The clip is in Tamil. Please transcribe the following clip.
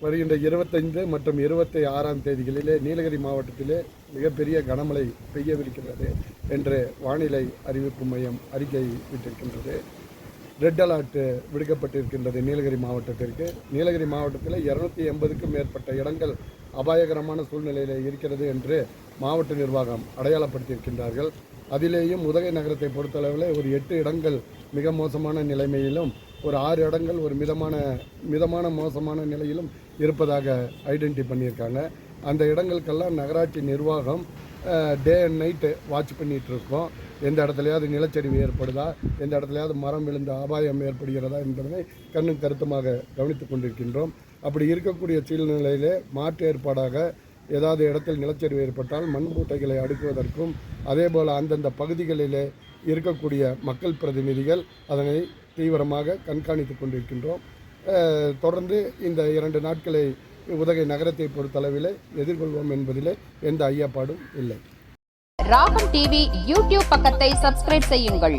வருகின்ற 25 மற்றும் 26ஆம் தேதிகளிலே நீலகிரி மாவட்டத்திலே மிகப்பெரிய கனமழை பெய்யவிருக்கிறது என்று வானிலை அறிவிப்பு மையம் அறிக்கை விட்டிருக்கின்றது. ரெட் அலர்ட் விடுக்கப்பட்டிருக்கின்றது நீலகிரி மாவட்டத்திற்கு. நீலகிரி மாவட்டத்தில் 280க்கும் மேற்பட்ட இடங்கள் அபாயகரமான சூழ்நிலையில் இருக்கிறது என்று மாவட்ட நிர்வாகம் அடையாளப்படுத்தியிருக்கின்றார்கள். அதிலேயும் உதகை நகரத்தை பொறுத்தளவில் ஒரு 8 இடங்கள் மிக மோசமான நிலைமையிலும், ஒரு 6 இடங்கள் ஒரு மிதமான மோசமான நிலையிலும் இருப்பதாக ஐடென்டி பண்ணியிருக்காங்க. அந்த இடங்களுக்கெல்லாம் நகராட்சி நிர்வாகம் டே அண்ட் நைட்டு வாட்ச் பண்ணிகிட்டு இருக்கோம். எந்த இடத்துலையாவது நிலச்சரிவு ஏற்படுதா, எந்த இடத்துலையாவது மரம் விழுந்த அபாயம் ஏற்படுகிறதா என்பதனை கண்ணும் கருத்துமாக கவனித்து கொண்டிருக்கின்றோம். அப்படி இருக்கக்கூடிய சூழ்நிலையிலே மாற்று ஏற்பாடாக ஏதாவது இடத்தில் நிலச்சரிவு ஏற்பட்டால் மண் மூட்டைகளை அடுக்குவதற்கும், அதே போல் அந்தந்த பகுதிகளிலே இருக்கக்கூடிய மக்கள் பிரதிநிதிகள் அதனை தீவிரமாக கண்காணித்து கொண்டிருக்கின்றோம். தொடர்ந்து இந்த 2 நாட்களை உதகை நகரத்தை பொறுத்தளவிலே எதிர்கொள்வோம் என்பதிலே எந்த ஐயப்பாடும் இல்லை. ராகம் டிவி யூடியூப் பக்கத்தை சப்ஸ்கிரைப் செய்யுங்கள்.